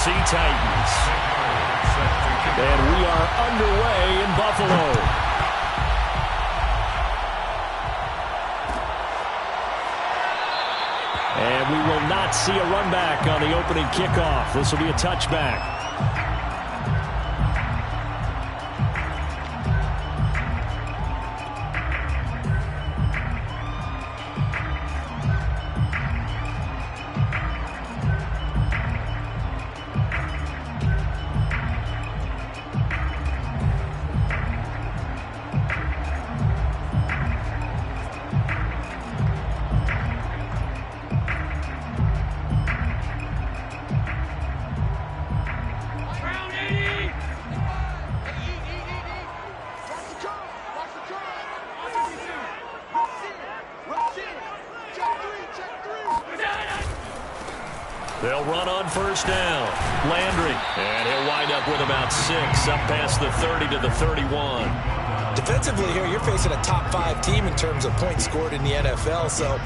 Titans. And we are underway in Buffalo. And we will not see a run back on the opening kickoff. This will be a touchback. They'll run on first down. Landry. And he'll wind up with about 6 up past the 30 to the 31. Defensively here, you're facing a top 5 team in terms of points scored in the NFL. So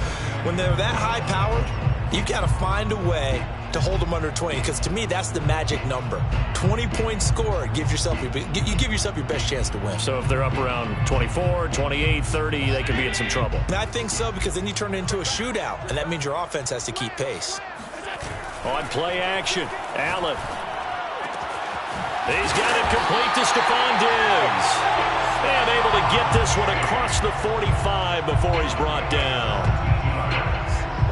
when they're that high-powered, you've got to find a way to hold them under 20. Because to me, that's the magic number. 20 points scored, you give yourself your best chance to win. So if they're up around 24, 28, 30, they could be in some trouble. And I think so, because then you turn it into a shootout, and that means your offense has to keep pace. On play action, Allen. He's got it complete to Stephon Diggs. And able to get this one across the 45 before he's brought down.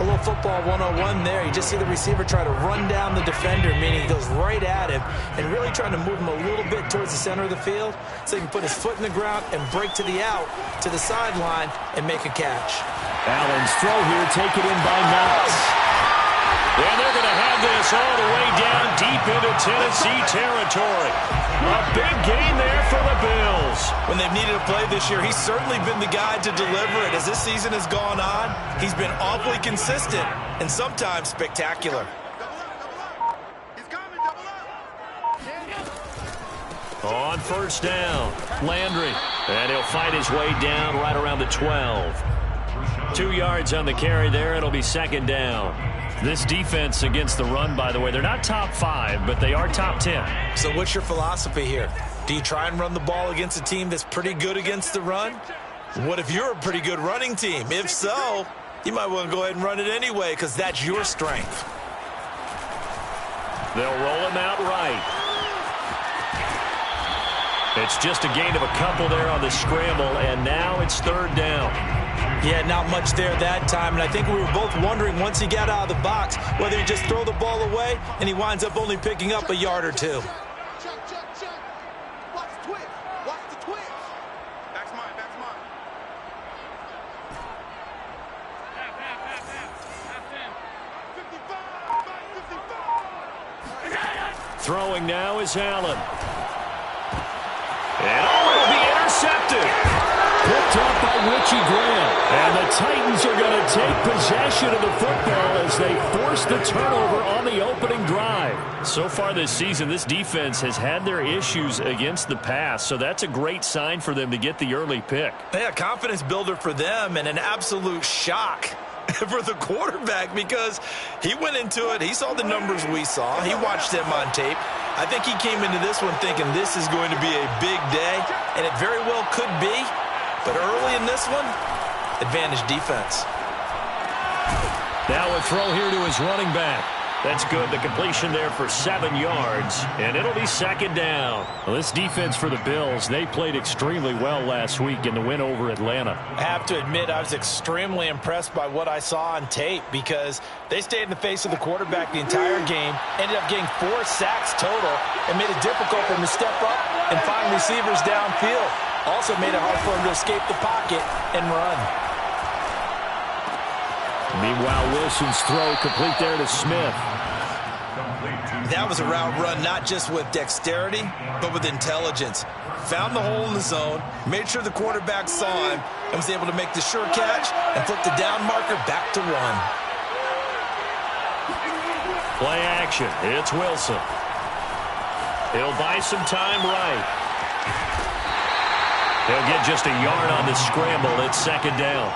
A little football 101 there. You just see the receiver try to run down the defender, meaning he goes right at him and really trying to move him a little bit towards the center of the field so he can put his foot in the ground and break to the out, to the sideline, and make a catch. Allen's throw here taken in by Knox. And they're going to have this all the way down deep into Tennessee territory. A big gain there for the Bills. When they've needed a play this year, he's certainly been the guy to deliver it. As this season has gone on, he's been awfully consistent and sometimes spectacular. On first down, Landry. And he'll fight his way down right around the 12. 2 yards on the carry there. It'll be second down. This defense against the run, by the way, they're not top 5, but they are top 10. So what's your philosophy here? Do you try and run the ball against a team that's pretty good against the run? What if you're a pretty good running team? If so, you might want to go ahead and run it anyway because that's your strength. They'll roll him out right. It's just a gain of a couple there on the scramble, and now it's third down. Yeah, not much there that time, and I think we were both wondering once he got out of the box whether he just throw the ball away and he winds up only picking up a yard or 2. Watch the twist. Watch the twist. Back's mine. Back's mine. Half. 55. Throwing now is Allen. And it'll be intercepted. Picked up by Richie Grant. And the Titans are going to take possession of the football as they force the turnover on the opening drive. So far this season, this defense has had their issues against the pass, so that's a great sign for them to get the early pick. Yeah, confidence builder for them and an absolute shock for the quarterback because he went into it. He saw the numbers we saw. He watched them on tape. I think he came into this one thinking this is going to be a big day, and it very well could be. But early in this one, advantage defense. Now a throw here to his running back. That's good. The completion there for 7 yards, and it'll be second down. Well, this defense for the Bills, they played extremely well last week in the win over Atlanta. I have to admit, I was extremely impressed by what I saw on tape because they stayed in the face of the quarterback the entire game, ended up getting 4 sacks total, and made it difficult for him to step up and find receivers downfield. Also made it hard for him to escape the pocket and run. Meanwhile, Wilson's throw complete there to Smith. That was a route run not just with dexterity, but with intelligence. Found the hole in the zone, made sure the quarterback saw him, and was able to make the sure catch and flip the down marker back to run. Play action. It's Wilson. He'll buy some time right. They'll get just a yard on the scramble. It's second down.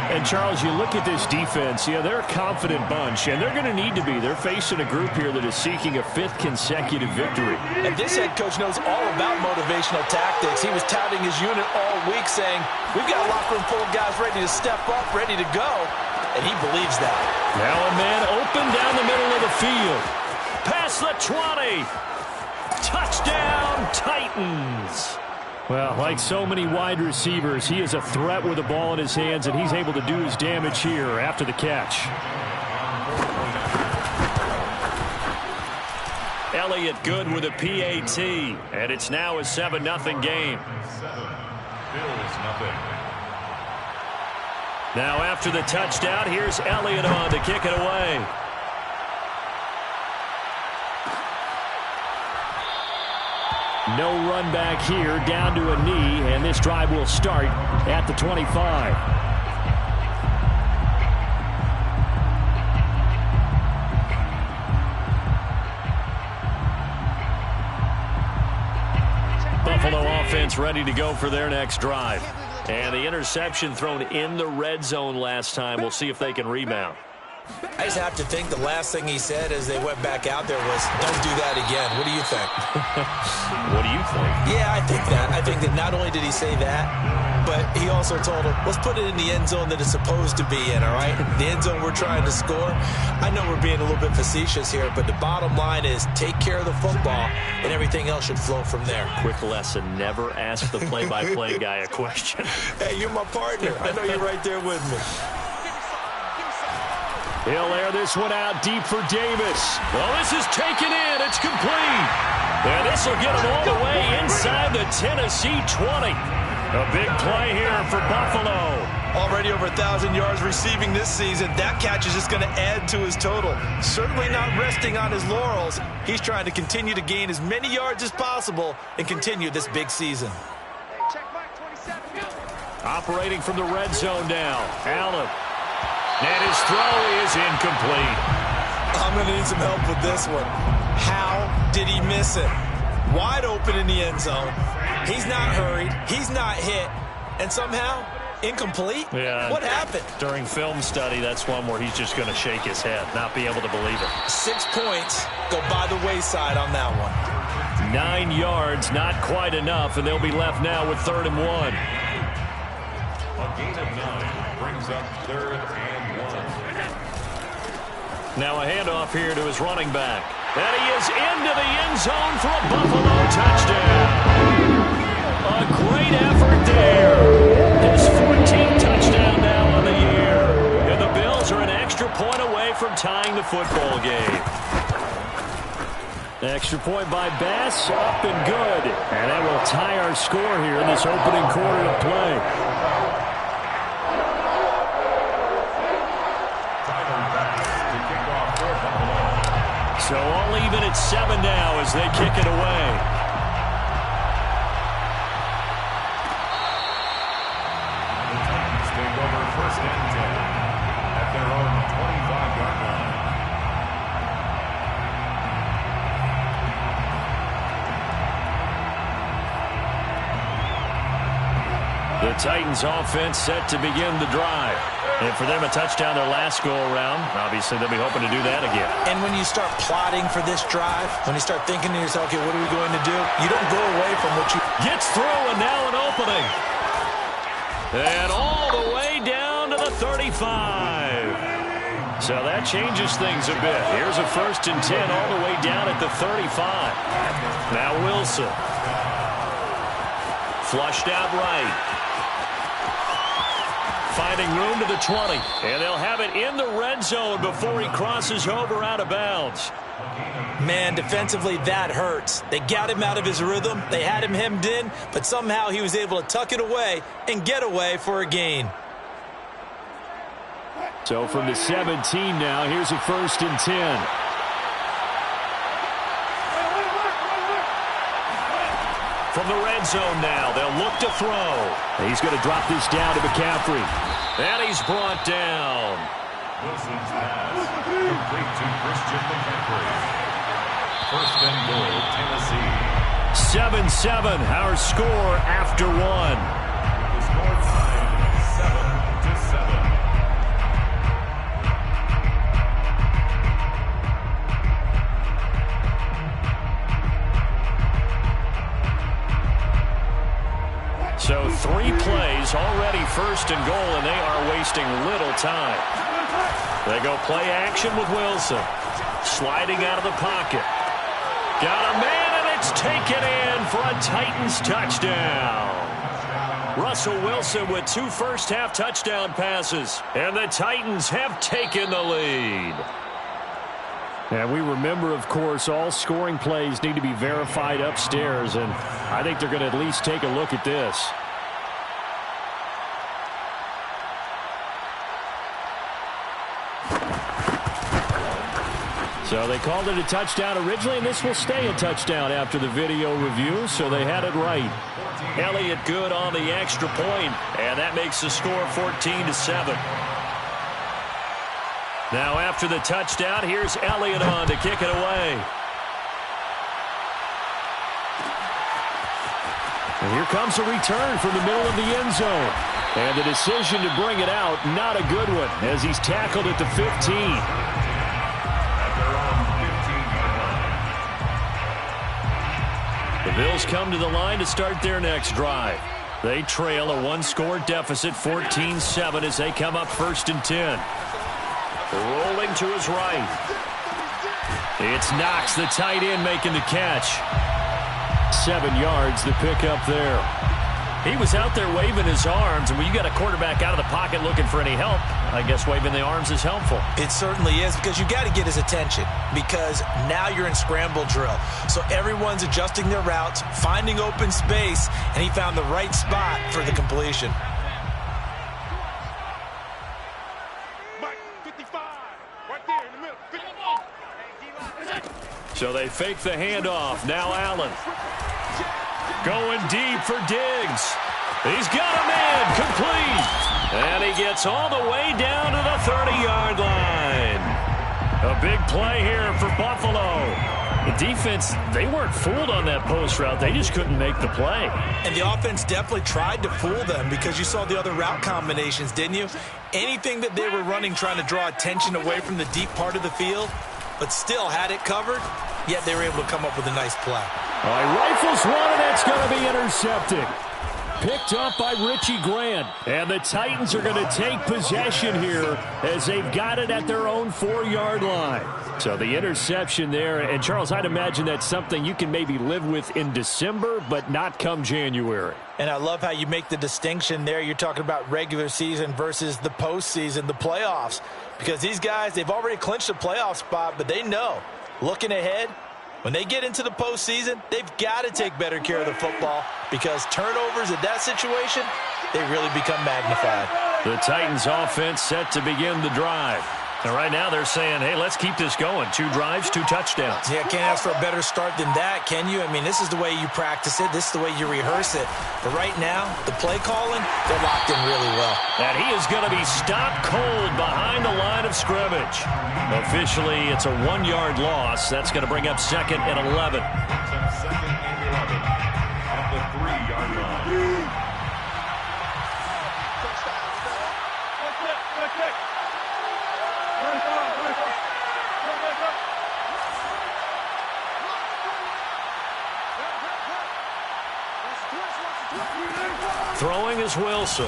And, Charles, you look at this defense, they're a confident bunch, and they're going to need to be. They're facing a group here that is seeking a 5th consecutive victory. And this head coach knows all about motivational tactics. He was touting his unit all week saying, we've got a locker room full of guys ready to step up, ready to go, and he believes that. Now a man open down the middle of the field. Past the 20. Touchdown, Titans. Well, like so many wide receivers, he is a threat with the ball in his hands, and he's able to do his damage here after the catch. Elliott good with a PAT, and it's now a 7-0 game. Bills nothing. Now after the touchdown, here's Elliott on to kick it away. No run back here, down to a knee, and this drive will start at the 25. Buffalo offense ready to go for their next drive. And the interception thrown in the red zone last time. We'll see if they can rebound. I just have to think the last thing he said as they went back out there was, don't do that again. What do you think? What do you think? Yeah, I think that. I think that not only did he say that, but he also told him, let's put it in the end zone that it's supposed to be in, all right? The end zone we're trying to score. I know we're being a little bit facetious here, but the bottom line is take care of the football, and everything else should flow from there. Quick lesson, never ask the play-by-play guy a question. Hey, you're my partner. I know you're right there with me. He'll air this one out deep for Davis. Well, this is taken in. It's complete. And this will get him all the way inside the Tennessee 20. A big play here for Buffalo. Already over 1,000 yards receiving this season. That catch is just going to add to his total. Certainly not resting on his laurels. He's trying to continue to gain as many yards as possible and continue this big season. Operating from the red zone now. Allen. And his throw is incomplete. I'm going to need some help with this one. How did he miss it? Wide open in the end zone. He's not hurried. He's not hit. And somehow, incomplete? Yeah. What happened? During film study, that's one where he's just going to shake his head, not be able to believe it. 6 points go by the wayside on that one. 9 yards, not quite enough, and they'll be left now with 3rd and 1. A gain of 9 brings up 3rd and 1. Now a handoff here to his running back. And he is into the end zone for a Buffalo touchdown. A great effort there. His 14th touchdown now on the year. And the Bills are an extra point away from tying the football game. Extra point by Bass, up and good. And that will tie our score here in this opening quarter of play. So all even at 7 now as they kick it away. The Titans take over 1st and 10 at their own 25-yard line. The Titans offense set to begin the drive. And for them, a touchdown their last go-around. Obviously, they'll be hoping to do that again. And when you start plotting for this drive, when you start thinking to yourself, okay, what are we going to do? You don't go away from what you... Gets through, and now an opening. And all the way down to the 35. So that changes things a bit. Here's a 1st and 10 all the way down at the 35. Now Wilson. Flushed out right. Finding room to the 20. And they'll have it in the red zone before he crosses over out of bounds. Man, defensively, that hurts. They got him out of his rhythm. They had him hemmed in, but somehow he was able to tuck it away and get away for a gain. So from the 17 now, here's a 1st and 10. From the red zone now, they'll look to throw. He's going to drop this down to McCaffrey. And he's brought down. Wilson's pass complete to Christian McCaffrey. 1st and goal, Tennessee. 7-7, our score after one. The score tied 7-7. So 3 plays, already first and goal, and they are wasting little time. They go play action with Wilson. Sliding out of the pocket. Got a man, and it's taken in for a Titans touchdown. Russell Wilson with 2 first-half touchdown passes, and the Titans have taken the lead. And we remember, of course, all scoring plays need to be verified upstairs, and I think they're going to at least take a look at this. So they called it a touchdown originally, and this will stay a touchdown after the video review, so they had it right. Elliott good on the extra point, and that makes the score 14-7. Now after the touchdown, here's Elliott on to kick it away. And here comes a return from the middle of the end zone. And the decision to bring it out, not a good one, as he's tackled at the 15. The Bills come to the line to start their next drive. They trail a 1-score deficit, 14-7, as they come up 1st and 10. Rolling to his right. It's Knox, the tight end, making the catch. 7 yards, the pickup there. He was out there waving his arms, and when you got a quarterback out of the pocket looking for any help, I guess waving the arms is helpful. It certainly is, because you got to get his attention, because now you're in scramble drill. So everyone's adjusting their routes, finding open space, and he found the right spot for the completion. Mike, 55, right there in the middle. 55. So they fake the handoff. Now Allen. Going deep for Diggs. He's got a man complete. And he gets all the way down to the 30-yard line. A big play here for Buffalo. The defense, they weren't fooled on that post route. They just couldn't make the play. And the offense definitely tried to fool them, because you saw the other route combinations, didn't you? Anything that they were running trying to draw attention away from the deep part of the field, but still had it covered, yet they were able to come up with a nice play. All right, rifles one, and that's going to be intercepted. Picked up by Richie Grant. And the Titans are going to take possession here as they've got it at their own 4-yard line. So the interception there. And, Charles, I'd imagine that's something you can maybe live with in December, but not come January. And I love how you make the distinction there. You're talking about regular season versus the postseason, the playoffs. Because these guys, they've already clinched a playoff spot, but they know, looking ahead, when they get into the postseason, they've got to take better care of the football, because turnovers in that situation, they really become magnified. The Titans offense set to begin the drive. And right now they're saying, hey, let's keep this going. 2 drives, 2 touchdowns. Yeah, can't ask for a better start than that, can you? I mean, this is the way you practice it. This is the way you rehearse it. But right now, the play calling, they're locked in really well. And he is going to be stopped cold behind the line of scrimmage. Officially, it's a 1-yard loss. That's going to bring up 2nd and 11. Second and 11 at the 3-yard line. Throwing is Wilson.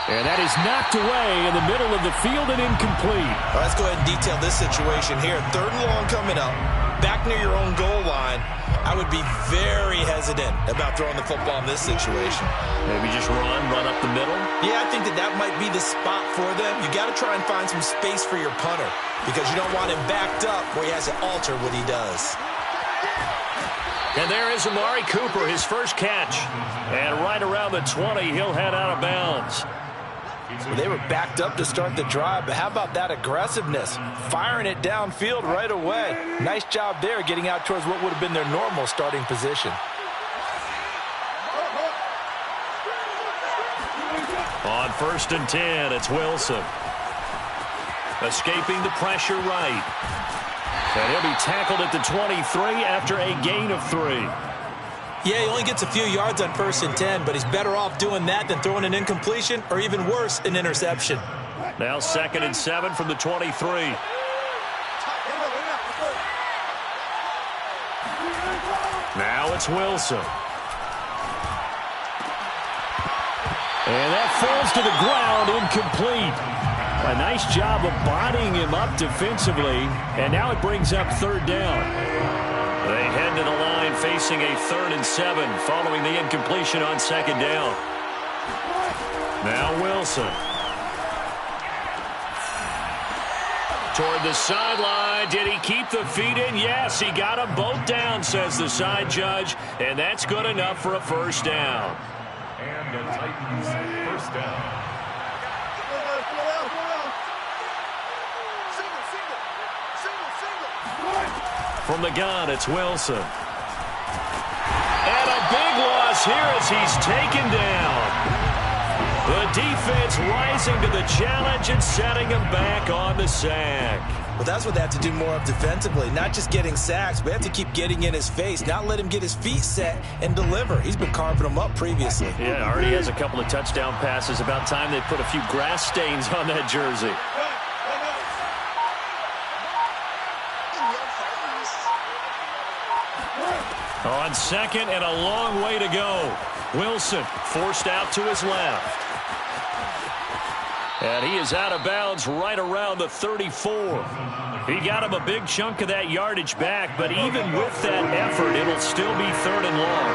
And that is knocked away in the middle of the field and incomplete. Well, let's go ahead and detail this situation here. 3rd and long coming up, back near your own goal line. I would be very hesitant about throwing the football in this situation. Maybe just run up the middle? Yeah, I think that might be the spot for them. You got to try and find some space for your punter, because you don't want him backed up where he has to alter what he does. And there is Amari Cooper, his first catch. And right around the 20, he'll head out of bounds. Well, they were backed up to start the drive, but how about that aggressiveness? Firing it downfield right away. Nice job there, getting out towards what would have been their normal starting position. On 1st and 10, it's Wilson. Escaping the pressure right. And he'll be tackled at the 23 after a gain of 3. Yeah, he only gets a few yards on 1st and 10, but he's better off doing that than throwing an incompletion or even worse, an interception. Now 2nd and 7 from the 23. Now it's Wilson. And that falls to the ground, incomplete. A nice job of bodying him up defensively, and now it brings up 3rd down. They head to the line facing a 3rd and 7 following the incompletion on 2nd down. Now Wilson. Toward the sideline. Did he keep the feet in? Yes, he got them both down, says the side judge, and that's good enough for a 1st down. And the Titans 1st down. From the gun, it's Wilson. And a big loss here as he's taken down. The defense rising to the challenge and setting him back on the sack. Well, that's what they have to do more of defensively. Not just getting sacks, but have to keep getting in his face. Not let him get his feet set and deliver. He's been carving them up previously. Yeah, already has a couple of touchdown passes. About time they put a few grass stains on that jersey. On 2nd and a long way to go. Wilson forced out to his left. And he is out of bounds right around the 34. He got him a big chunk of that yardage back, but even with that effort, it'll still be 3rd and long.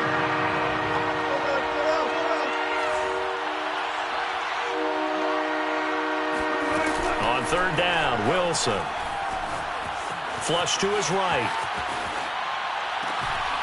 On 3rd down, Wilson. Flush to his right.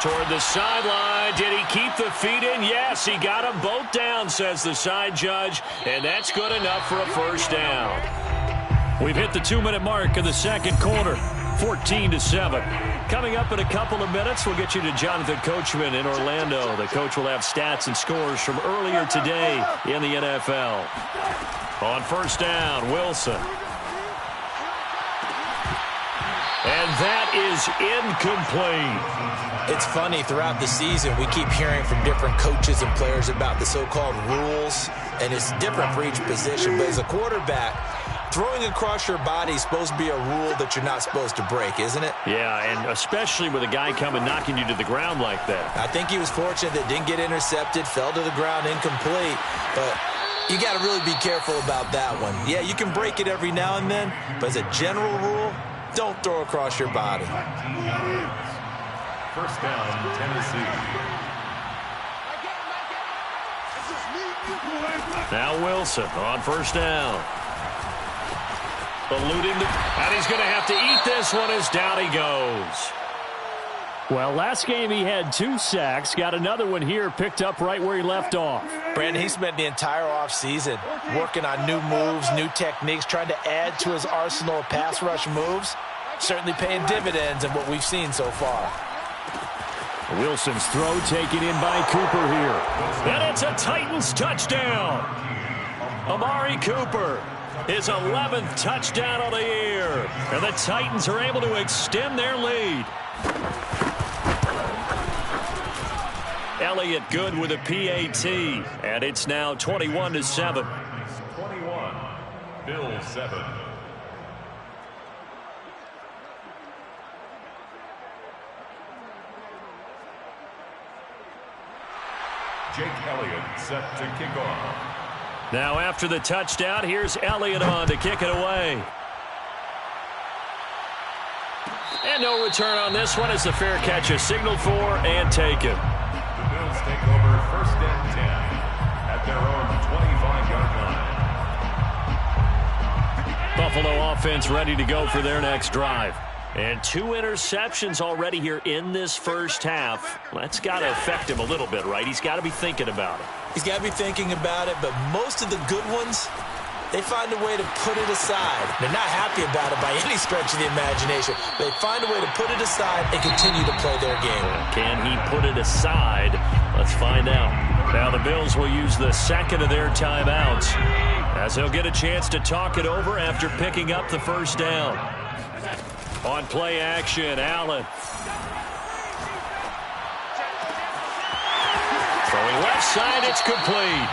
Toward the sideline. Did he keep the feet in? Yes, he got them both down, says the side judge, and that's good enough for a 1st down. We've hit the 2-minute mark of the 2nd quarter, 14-7. Coming up in a couple of minutes, we'll get you to Jonathan Coachman in Orlando. The coach will have stats and scores from earlier today in the NFL. On 1st down, Wilson. And that is incomplete. It's funny, throughout the season, we keep hearing from different coaches and players about the so-called rules, and it's different for each position. But as a quarterback, throwing across your body is supposed to be a rule that you're not supposed to break, isn't it? Yeah, and especially with a guy coming knocking you to the ground like that. I think he was fortunate that didn't get intercepted, fell to the ground incomplete, but you got to really be careful about that one. Yeah, you can break it every now and then, but as a general rule, don't throw across your body. 1st down, Tennessee. Now Wilson on 1st down. Eluding and he's going to have to eat this one as down he goes. Well, last game he had 2 sacks. Got another one here, picked up right where he left off. Brandon, he spent the entire offseason working on new moves, new techniques, trying to add to his arsenal of pass rush moves. Certainly paying dividends in what we've seen so far. Wilson's throw taken in by Cooper here. And it's a Titans touchdown. Amari Cooper, his 11th touchdown of the year. And the Titans are able to extend their lead. Elliott good with a PAT. And it's now 21-7. 21, Bills 7. Jake Elliott set to kick off. Now after the touchdown, here's Elliott on to kick it away. And no return on this one as the fair catch is signaled for and taken. The Bills take over 1st and 10 at their own 25-yard line. Buffalo offense ready to go for their next drive. And 2 interceptions already here in this 1st half. That's got to affect him a little bit, right? He's got to be thinking about it. He's got to be thinking about it, but most of the good ones, they find a way to put it aside. They're not happy about it by any stretch of the imagination. They find a way to put it aside and continue to play their game. Can he put it aside? Let's find out. Now the Bills will use the 2nd of their timeouts as they'll get a chance to talk it over after picking up the 1st down. On play action, Allen. Throwing left side, it's complete.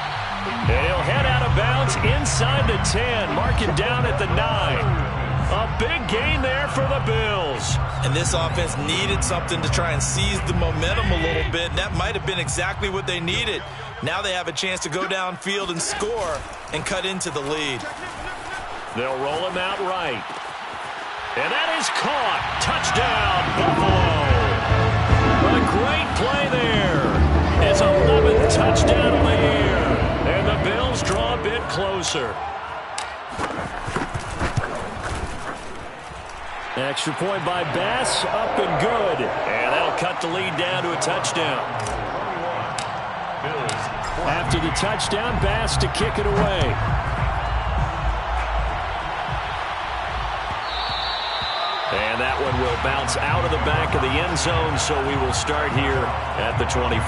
And he'll head out of bounds inside the 10, marking down at the 9. A big gain there for the Bills. And this offense needed something to try and seize the momentum a little bit. And that might have been exactly what they needed. Now they have a chance to go downfield and score and cut into the lead. They'll roll him out right. And that is caught. Touchdown, Buffalo. A great play there. His 11th touchdown of the year. And the Bills draw a bit closer. Extra point by Bass, up and good. And that'll cut the lead down to a touchdown. After the touchdown, Bass to kick it away. And that one will bounce out of the back of the end zone, so we will start here at the 25.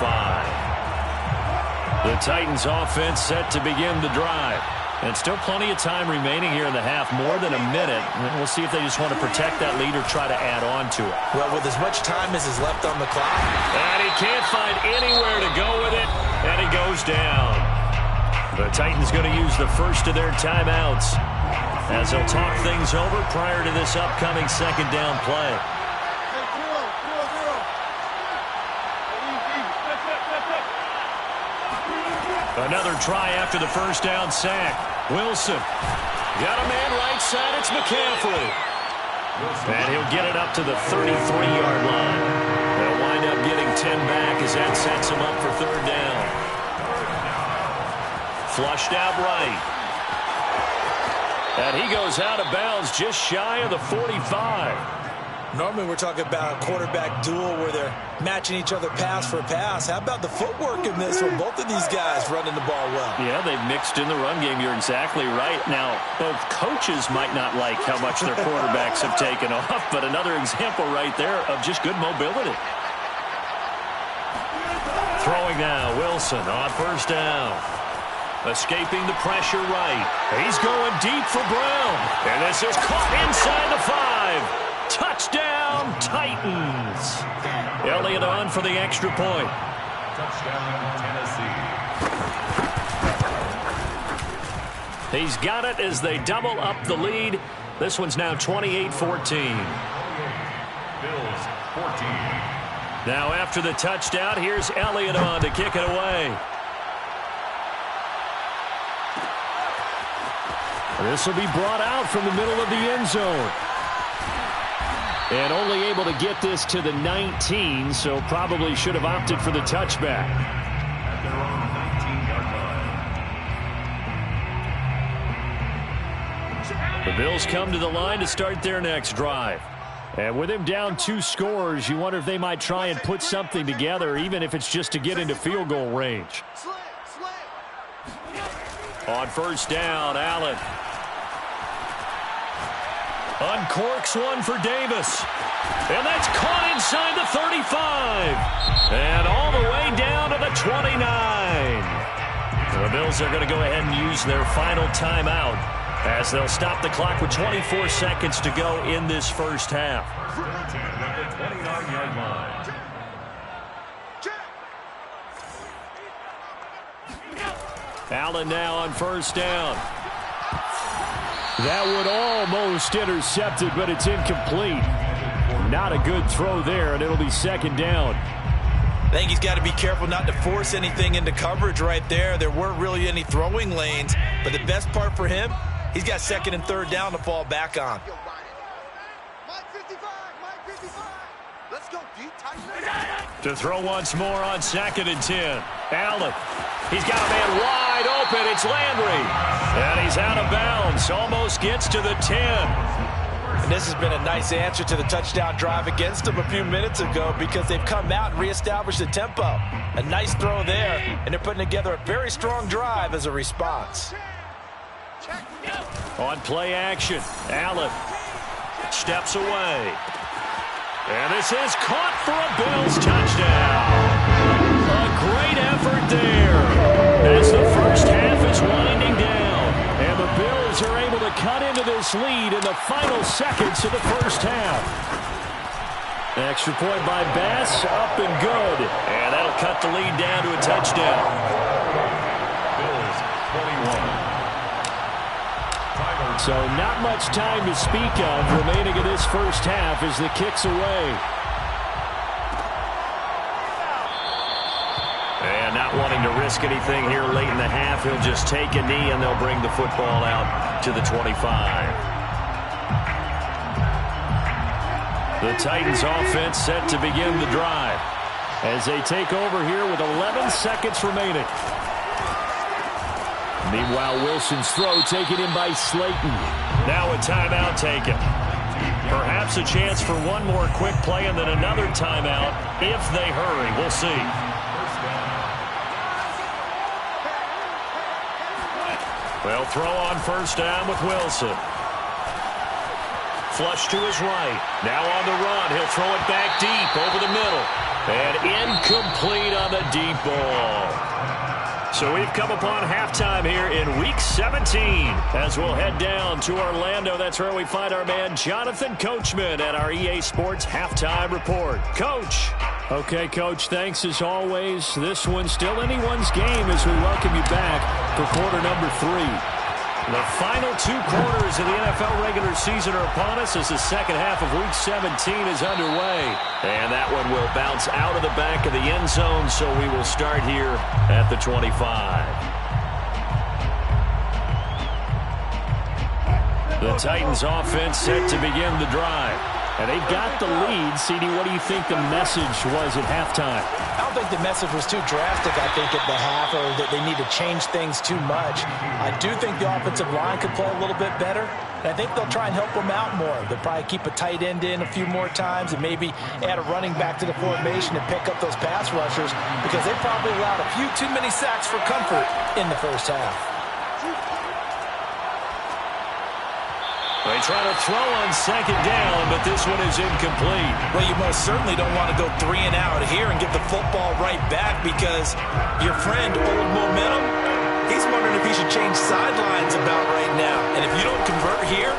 The Titans offense set to begin the drive. And still plenty of time remaining here in the half, more than a minute. We'll see if they just want to protect that lead or try to add on to it. Well, with as much time as is left on the clock. And he can't find anywhere to go with it, and he goes down. The Titans going to use the first of their timeouts as they'll talk things over prior to this upcoming second down play. Another try after the first down sack. Wilson got a man right side. It's McCaffrey. And he'll get it up to the 33-yard line. They'll wind up getting 10 back as that sets him up for third down. Flushed out right. And he goes out of bounds just shy of the 45. Normally we're talking about a quarterback duel where they're matching each other pass for pass. How about the footwork in this one? Both of these guys running the ball well. Yeah, they've mixed in the run game. You're exactly right. Now, both coaches might not like how much their quarterbacks have taken off, but another example right there of just good mobility. Throwing now, Wilson on first down. Escaping the pressure right. He's going deep for Brown. And this is caught inside the 5. Touchdown, Titans. Elliott on for the extra point. Touchdown, Tennessee. He's got it as they double up the lead. This one's now 28-14. Bills, 14. Now after the touchdown, here's Elliott on to kick it away. This will be brought out from the middle of the end zone. And only able to get this to the 19, so probably should have opted for the touchback. At their own 19-yard line. The Bills come to the line to start their next drive. And with him down 2 scores, you wonder if they might try and put something together, even if it's just to get into field goal range. On first down, Allen. Uncorks one for Davis. And that's caught inside the 35. And all the way down to the 29. The Bills are going to go ahead and use their final timeout as they'll stop the clock with 24 seconds to go in this first half. At the 29-yard line. Allen now on first down. That would almost intercept it, but it's incomplete. Not a good throw there, and it'll be second down. I think he's got to be careful not to force anything into coverage right there. There weren't really any throwing lanes, but the best part for him, he's got second and third down to fall back on. To throw once more on second and 10. Allen. He's got a man wide open. It's Landry. And he's out of bounds. Almost gets to the 10. And this has been a nice answer to the touchdown drive against them a few minutes ago because they've come out and reestablished the tempo. A nice throw there, and they're putting together a very strong drive as a response. On play action, Allen steps away. And this is caught for a Bills touchdown. A great effort there as the first half is winding down. And the Bills are able to cut into this this lead in the final seconds of the first half. Extra point by Bass, up and good. And that'll cut the lead down to a touchdown. Bills 21. So not much time to speak of remaining in this first half as the kick's away. And not wanting to risk anything here late in the half, he'll just take a knee and they'll bring the football out to the 25. The Titans offense set to begin the drive as they take over here with 11 seconds remaining. Meanwhile, Wilson's throw taken in by Slayton. Now a timeout taken. Perhaps a chance for one more quick play and then another timeout if they hurry. We'll see. They'll throw on first down with Wilson. Flush to his right. Now on the run. He'll throw it back deep over the middle. And incomplete on the deep ball. So we've come upon halftime here in Week 17 as we'll head down to Orlando. That's where we find our man Jonathan Coachman at our EA Sports Halftime Report. Coach. Okay, Coach, thanks as always. This one's still anyone's game as we welcome you back for quarter number 3. The final 2 quarters of the NFL regular season are upon us as the second half of Week 17 is underway. And that one will bounce out of the back of the end zone, so we will start here at the 25. The Titans offense set to begin the drive. And they've got the lead. CD, what do you think the message was at halftime? I don't think the message was too drastic, I think, at the half, or that they need to change things too much. I do think the offensive line could play a little bit better, and I think they'll try and help them out more. They'll probably keep a tight end in a few more times and maybe add a running back to the formation and pick up those pass rushers because they probably allowed a few too many sacks for comfort in the first half. They try to throw on second down, but this one is incomplete. Well, you most certainly don't want to go 3 and out here and get the football right back because your friend, Old Momentum, he's wondering if he should change sidelines about right now. And if you don't convert here,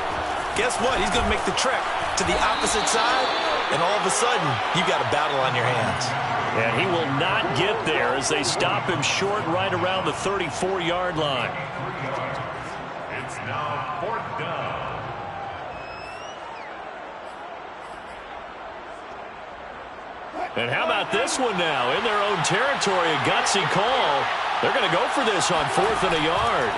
guess what? He's going to make the trek to the opposite side, and all of a sudden, you've got a battle on your hands. And he will not get there as they stop him short right around the 34-yard line. It's now 4th down. And how about this one now? In their own territory, a gutsy call. They're going to go for this on 4th and a yard.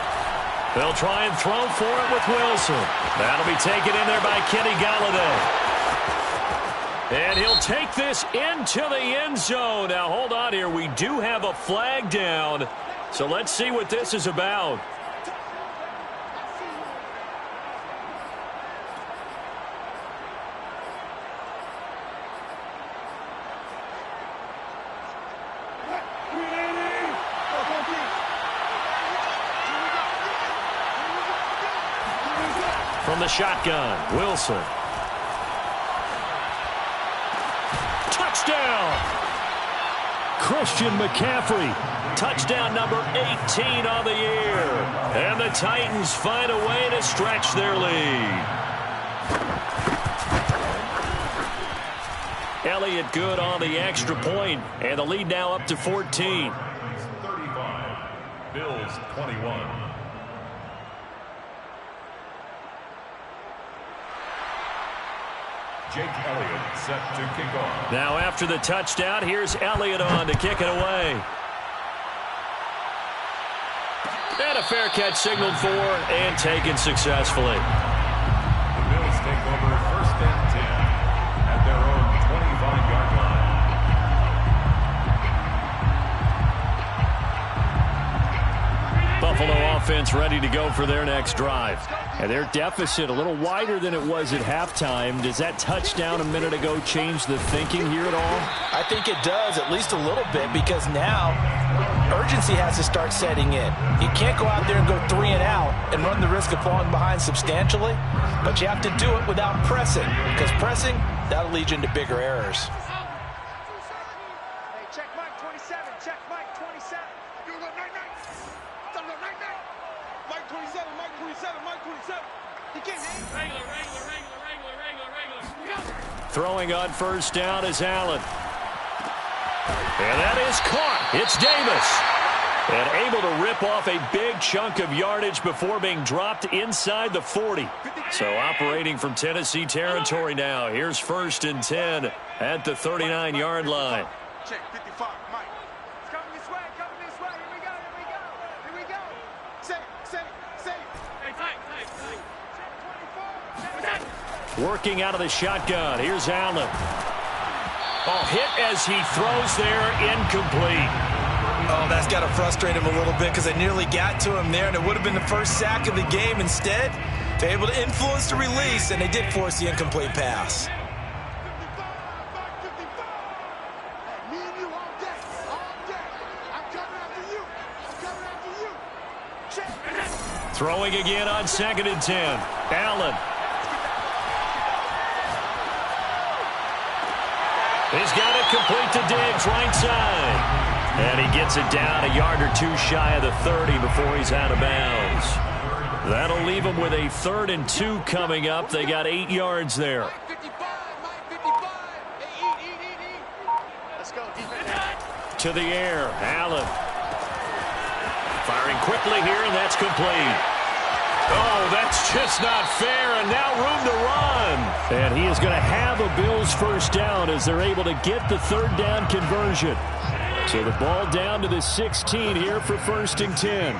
They'll try and throw for it with Wilson. That'll be taken in there by Kenny Golladay. And he'll take this into the end zone. Now, hold on here. We do have a flag down. So let's see what this is about. From the shotgun, Wilson. Touchdown! Christian McCaffrey. Touchdown number 18 on the year. And the Titans find a way to stretch their lead. Elliott good on the extra point, and the lead now up to 14. 35. Bills 21. Jake Elliott set to kick off. Now after the touchdown, here's Elliott on to kick it away. And a fair catch signaled for and taken successfully. The Bills take over 1st and 10 at their own 25-yard line. Buffalo offense ready to go for their next drive. And their deficit a little wider than it was at halftime. Does that touchdown a minute ago change the thinking here at all? I think it does, at least a little bit, because now urgency has to start setting in. You can't go out there and go 3 and out and run the risk of falling behind substantially, but you have to do it without pressing, because pressing, that'll lead you into bigger errors. Hey, check Mike 27, check Mike 27. You look night. Mike 27, Mike 27, Mike 27. Throwing on first down is Allen. And that is caught. It's Davis. And able to rip off a big chunk of yardage before being dropped inside the 40. So operating from Tennessee territory now. Here's 1st and 10 at the 39-yard line. Check 55, Mike. It's coming this way, Here we go, Here we go. Say. Hey, tight. Check 24. Working out of the shotgun. Here's Allen. Oh, hit as he throws there, incomplete. Oh, that's got to frustrate him a little bit because they nearly got to him there, and it would have been the first sack of the game. Instead, they're able to influence the release, and they did force the incomplete pass. 55. Hey, me and you all day. I'm coming after you. Check. Throwing again on 2nd and 10. Allen. He's got it complete to Diggs, right side. And he gets it down a yard or two shy of the 30 before he's out of bounds. That'll leave him with a 3rd and 2 coming up. They got 8 yards there. Mike 55. Hey, eat. Let's go, defense. To the air, Allen. Firing quickly here, and that's complete. Oh, that's just not fair, and now room to run. And he is going to have a Bills first down as they're able to get the 3rd down conversion. So the ball down to the 16 here for 1st and 10.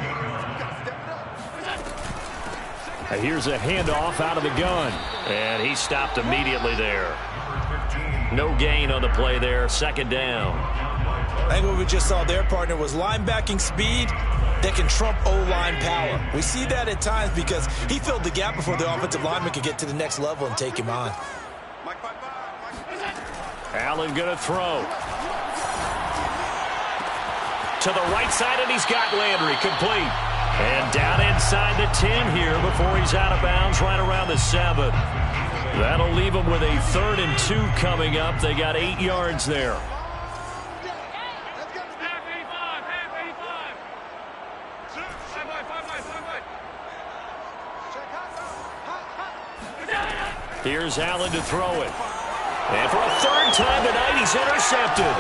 Here's a handoff out of the gun. And he stopped immediately there. No gain on the play there, 2nd down. I think what we just saw there, partner, was linebacking speed that can trump O-line power. We see that at times because he filled the gap before the offensive lineman could get to the next level and take him on. Mike 55. Allen going to throw. To the right side, and he's got Landry complete. And down inside the 10 here before he's out of bounds right around the 7. That'll leave him with a 3rd and 2 coming up. They got 8 yards there. Here's Allen to throw it. And for a 3rd time tonight, he's intercepted.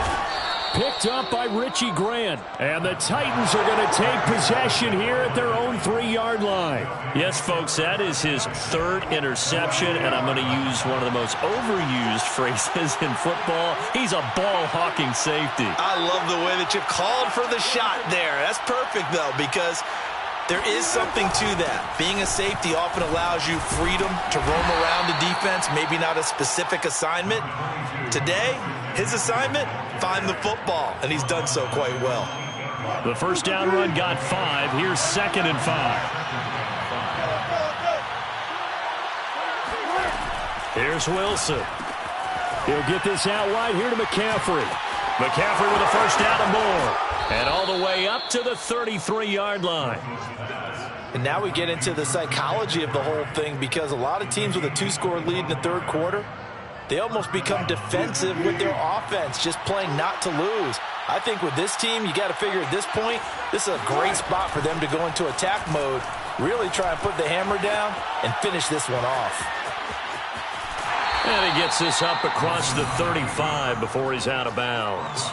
Picked up by Richie Grant. And the Titans are going to take possession here at their own 3-yard line. Yes, folks, that is his 3rd interception, and I'm going to use one of the most overused phrases in football. He's a ball-hawking safety. I love the way that you called for the shot there. That's perfect, though, because there is something to that. Being a safety often allows you freedom to roam around the defense, maybe not a specific assignment. Today, his assignment, find the football, and he's done so quite well. The first down run got 5. Here's 2nd and 5. Here's Wilson. He'll get this out wide here to McCaffrey. McCaffrey with a first down and more. And all the way up to the 33-yard line. And now we get into the psychology of the whole thing, because a lot of teams with a 2-score lead in the 3rd quarter, they almost become defensive with their offense, just playing not to lose. I think with this team, you got to figure at this point, this is a great spot for them to go into attack mode, really try and put the hammer down and finish this one off. And he gets this up across the 35 before he's out of bounds.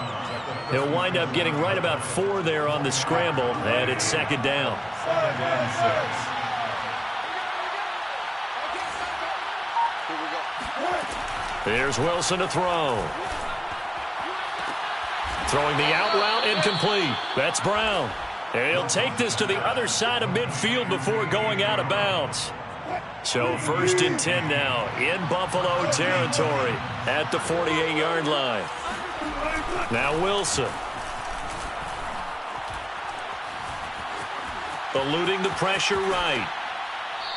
He'll wind up getting right about 4 there on the scramble, and it's 2nd down. Here's Wilson to throw. Throwing the out route, incomplete. That's Brown. And he'll take this to the other side of midfield before going out of bounds. So 1st and 10 now in Buffalo territory at the 48-yard line. Now Wilson. Eluding the pressure right.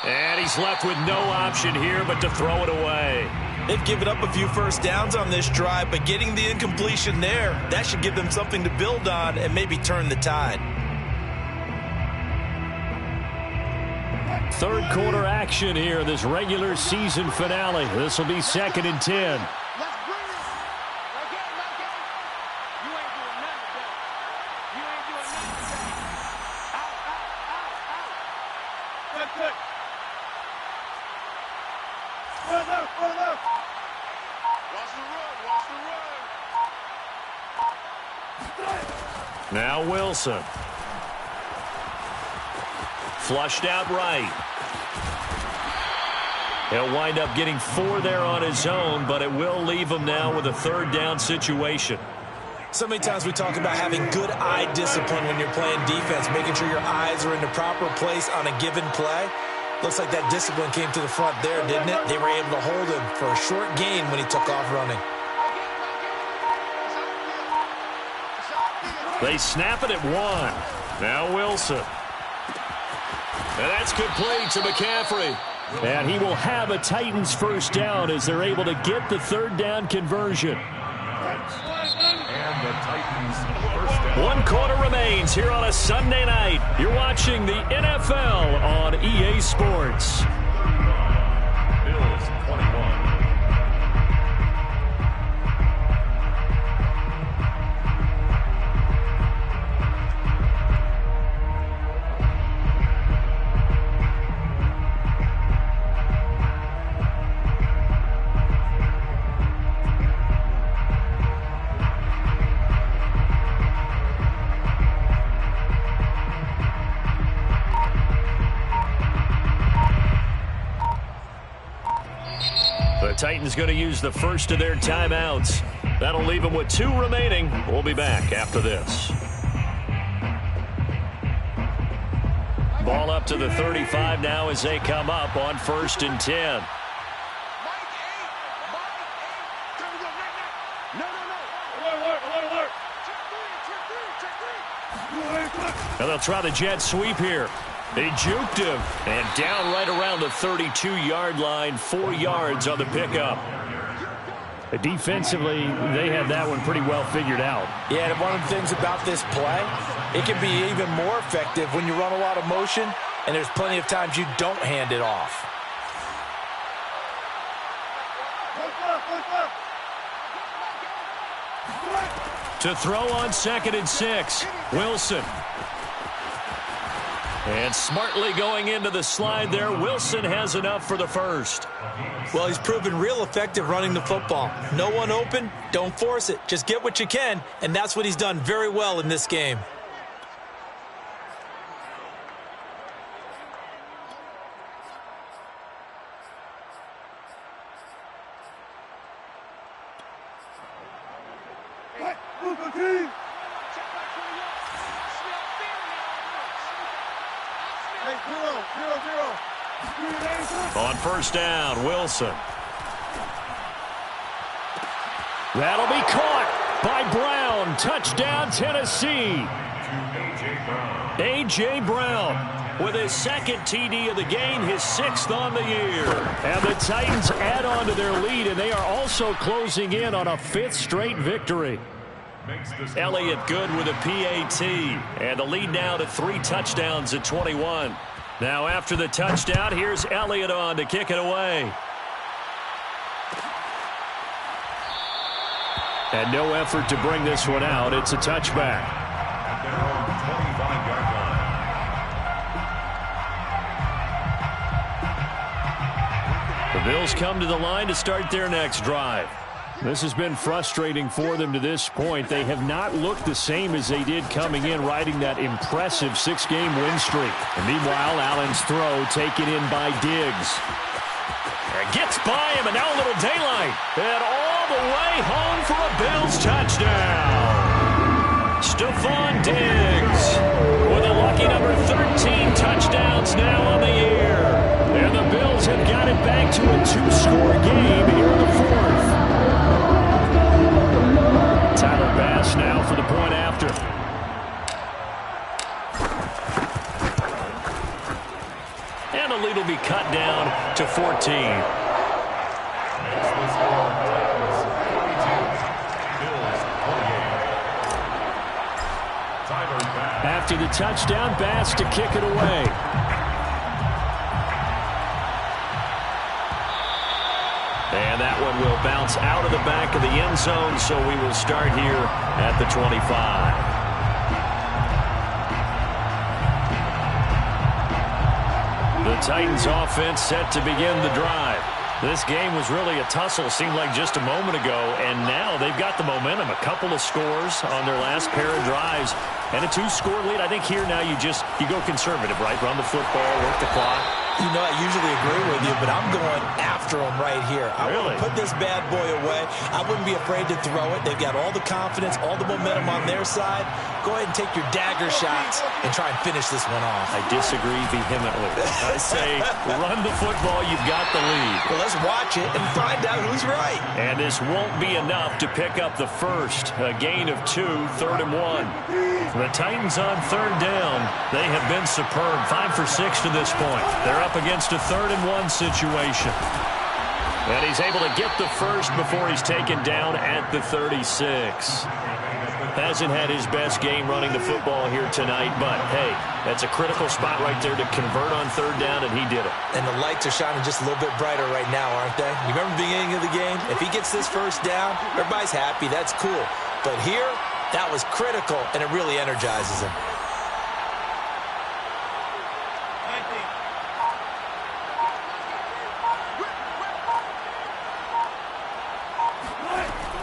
And he's left with no option here but to throw it away. They've given up a few first downs on this drive, but getting the incompletion there, that should give them something to build on and maybe turn the tide. 3rd quarter action here, this regular season finale. This will be 2nd and 10. Now Wilson. Flushed out right. He'll wind up getting 4 there on his own, but it will leave him now with a 3rd down situation. So many times we talk about having good eye discipline when you're playing defense, making sure your eyes are in the proper place on a given play. Looks like that discipline came to the front there, didn't it? They were able to hold him for a short gain when he took off running. They snap it at 1. Now Wilson. And that's complete to McCaffrey. And he will have a Titans 1st down as they're able to get the 3rd down conversion. And the Titans 1st down. 1 quarter remains here on a Sunday night. You're watching the NFL on EA Sports. Bills 21. Titans going to use the first of their timeouts. That'll leave them with 2 remaining. We'll be back after this. Ball up to the 35 now as they come up on 1st and 10. And they'll try the jet sweep here. They juked him, and down right around the 32-yard line, 4 yards on the pickup. Defensively, they had that one pretty well figured out. Yeah, and one of the things about this play, it can be even more effective when you run a lot of motion, and there's plenty of times you don't hand it off. To throw on 2nd and 6, Wilson. And smartly going into the slide there, Wilson has enough for the 1st. Well, he's proven real effective running the football. No one open, don't force it. Just get what you can, and that's what he's done very well in this game. On 1st down, Wilson. That'll be caught by Brown. Touchdown, Tennessee. A.J. Brown with his 2nd TD of the game, his 6th on the year. And the Titans add on to their lead, and they are also closing in on a 5th straight victory. Elliott good with a PAT, and the lead now to 3 touchdowns at 21. Now after the touchdown, here's Elliott on to kick it away. And no effort to bring this one out. It's a touchback. At their own 25-yard line. The Bills come to the line to start their next drive. This has been frustrating for them to this point. They have not looked the same as they did coming in, riding that impressive 6-game win streak. And meanwhile, Allen's throw taken in by Diggs. And gets by him, and now a little daylight. And all the way home for a Bills touchdown. Stephon Diggs with a lucky number 13 touchdowns now on the year. And the Bills have got it back to a 2-score game here in the 4th. Tyler Bass now for the point after. And the lead will be cut down to 14. After the touchdown, Bass to kick it away. And that one will bounce out of the back of the end zone, so we will start here at the 25. The Titans offense set to begin the drive. This game was really a tussle, seemed like just a moment ago, and now they've got the momentum. A couple of scores on their last pair of drives, and a 2-score lead. I think here now you go conservative, right? Run the football, work the clock. You know, I usually agree with you, but I'm going after him right here. I want to put this bad boy away. I wouldn't be afraid to throw it. They've got all the confidence, all the momentum on their side. Go ahead and take your dagger shots and try and finish this one off. I disagree vehemently. I say run the football. You've got the lead. Well, let's watch it and find out who's right. And this won't be enough to pick up the first. A gain of 2, 3rd and 1. The Titans on 3rd down. They have been superb. 5 for 6 to this point. They're up against a 3rd and 1 situation. And he's able to get the first before he's taken down at the 36. Hasn't had his best game running the football here tonight, but hey, that's a critical spot right there to convert on 3rd down, and he did it. And the lights are shining just a little bit brighter right now, aren't they? You remember the beginning of the game? If he gets this first down, everybody's happy. That's cool. But here, that was critical, and it really energizes him.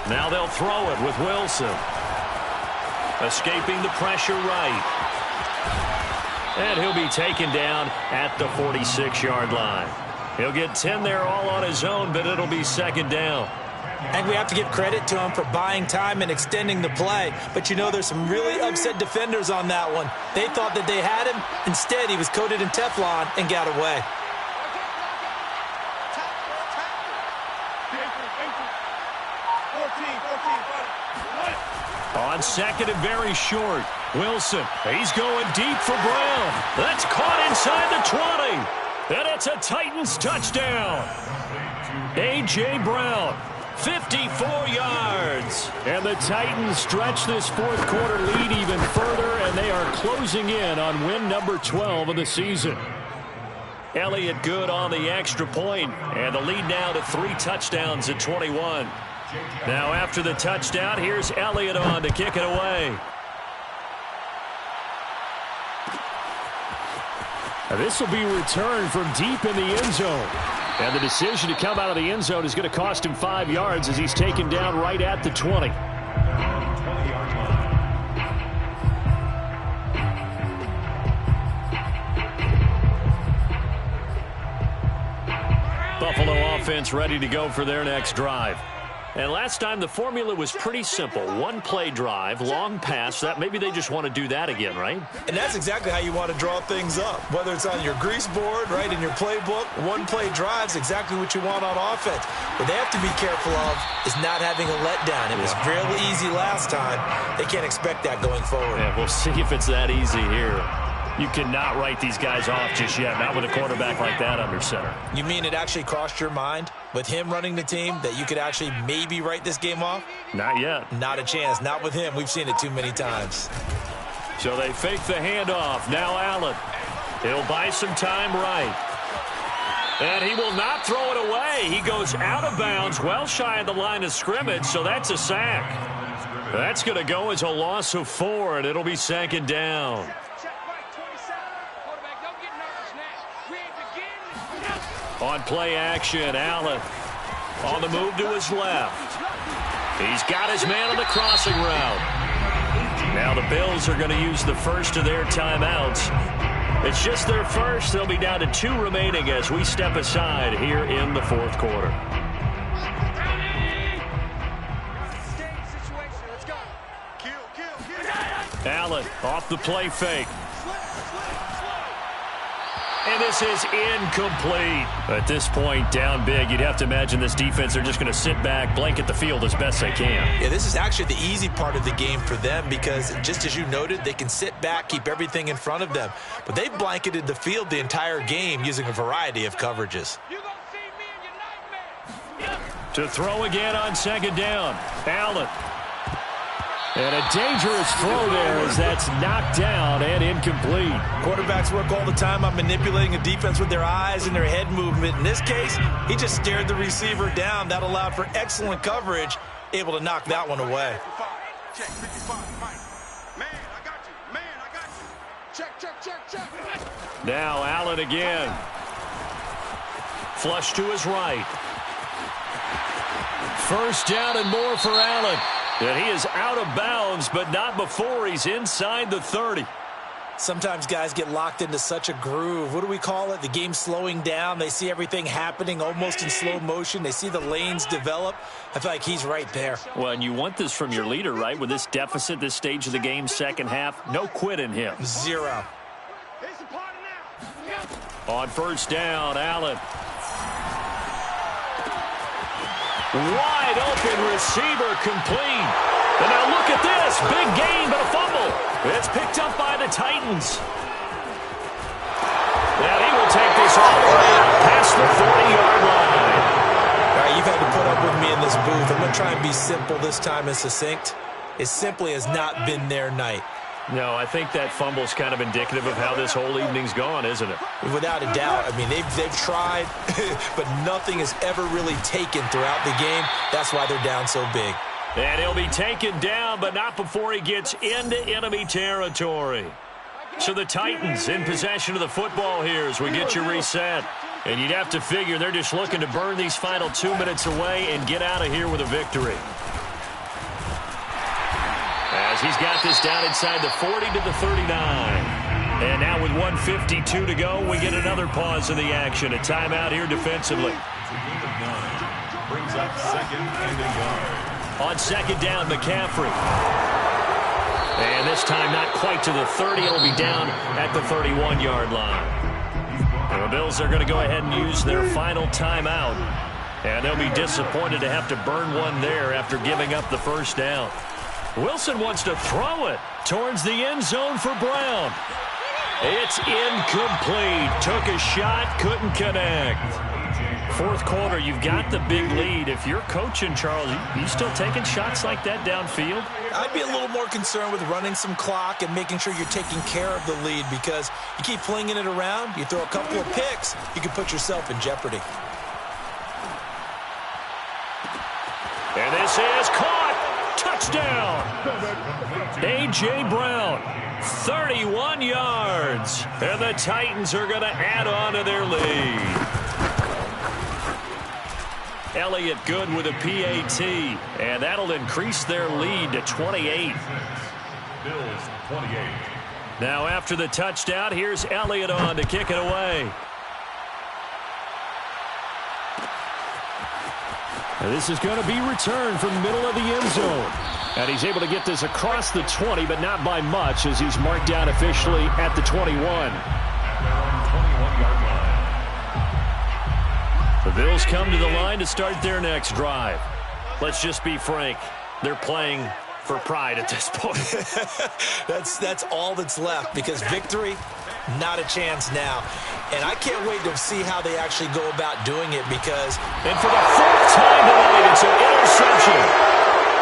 Now they'll throw it with Wilson. Escaping the pressure right. And he'll be taken down at the 46-yard line. He'll get 10 there all on his own, but it'll be 2nd down. And we have to give credit to him for buying time and extending the play. But you know, there's some really upset defenders on that one. They thought that they had him. Instead, he was coated in Teflon and got away. On 2nd and very short, Wilson, he's going deep for Brown. That's caught inside the 20. And it's a Titans touchdown. A.J. Brown, 54 yards. And the Titans stretch this 4th quarter lead even further, and they are closing in on win number 12 of the season. Elliott good on the extra point, and the lead now to 3 touchdowns at 21. Now after the touchdown, here's Elliott on to kick it away. Now this will be returned from deep in the end zone. And the decision to come out of the end zone is going to cost him 5 yards as he's taken down right at the 20. Buffalo offense ready to go for their next drive. And last time the formula was pretty simple. 1-play drive, long pass. That maybe they just want to do that again, right? And that's exactly how you want to draw things up. Whether it's on your grease board, right, in your playbook, 1-play drive's exactly what you want on offense. What they have to be careful of is not having a letdown. It was really easy last time. They can't expect that going forward. Yeah, we'll see if it's that easy here. You cannot write these guys off just yet, not with a quarterback like that under center. You mean it actually crossed your mind with him running the team that you could actually maybe write this game off? Not yet. Not a chance. Not with him. We've seen it too many times. So they fake the handoff. Now Allen. He'll buy some time right. And he will not throw it away. He goes out of bounds, well shy of the line of scrimmage, so that's a sack. That's going to go as a loss of 4, and it'll be 2nd down. On play action, Allen on the move to his left. He's got his man on the crossing route. Now the Bills are going to use the first of their timeouts. It's just their first. They'll be down to 2 remaining as we step aside here in the 4th quarter. Allen off the play fake. And this is incomplete. At this point, down big, you'd have to imagine this defense, they're just going to sit back, blanket the field as best they can. Yeah, this is actually the easy part of the game for them because, just as you noted, they can sit back, keep everything in front of them. But they've blanketed the field the entire game using a variety of coverages. To throw again on 2nd down, Allen. And a dangerous throw there as that's knocked down and incomplete. Quarterbacks work all the time on manipulating a defense with their eyes and their head movement. In this case, he just stared the receiver down. That allowed for excellent coverage, able to knock that one away. Check, 55, Mike. Man, I got you. Man, I got you. Check. Now Allen again. Flush to his right. First down and more for Allen. And he is out of bounds, but not before he's inside the 30. Sometimes guys get locked into such a groove. What do we call it? The game slowing down. They see everything happening almost in slow motion. They see the lanes develop. I feel like he's right there. Well, and you want this from your leader, right? With this deficit, this stage of the game, second half, no quit in him. Zero. It's a party now. On first down, Allen. Wide open receiver complete. And now look at this. Big gain, but a fumble. It's picked up by the Titans. And he will take this all the way out past the 40-yard line. All right, you've had to put up with me in this booth. I'm going to try and be simple this time and succinct. It simply has not been their night. No, I think that fumble's kind of indicative of how this whole evening's gone, isn't it? Without a doubt. I mean, they've tried, but nothing has ever really taken throughout the game. That's why they're down so big. And he'll be taken down, but not before he gets into enemy territory. So the Titans in possession of the football here as we get you reset. And you'd have to figure they're just looking to burn these final 2 minutes away and get out of here with a victory. As he's got this down inside the 40 to the 39. And now with 1:52 to go, we get another pause in the action. A timeout here defensively. Brings up second and a yard. On second down, McCaffrey. And this time not quite to the 30. It'll be down at the 31-yard line. And the Bills are going to go ahead and use their final timeout. And they'll be disappointed to have to burn one there after giving up the first down. Wilson wants to throw it towards the end zone for Brown. It's incomplete. Took a shot, couldn't connect. Fourth quarter, you've got the big lead. If you're coaching, Charles, you still taking shots like that downfield? I'd be a little more concerned with running some clock and making sure you're taking care of the lead, because you keep flinging it around, you throw a couple of picks, you can put yourself in jeopardy. And this is caught. Touchdown. A.J. Brown, 31 yards. And the Titans are going to add on to their lead. Elliott good with a PAT, and that'll increase their lead to 28. Bills 28. Now after the touchdown, here's Elliott on to kick it away. And this is going to be returned from the middle of the end zone. And he's able to get this across the 20, but not by much, as he's marked down officially at the 21. The Bills come to the line to start their next drive. Let's just be frank. They're playing for pride at this point. That's all that's left, because victory, not a chance now. And I can't wait to see how they actually go about doing it, because... And for the fourth time tonight, it's an interception.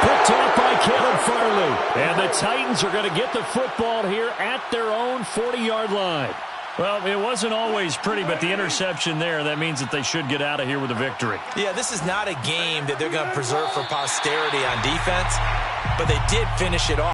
Picked off by Caleb Farley. And the Titans are going to get the football here at their own 40-yard line. Well, it wasn't always pretty, but the interception there, that means that they should get out of here with a victory. Yeah, this is not a game that they're going to preserve for posterity on defense, but they did finish it off.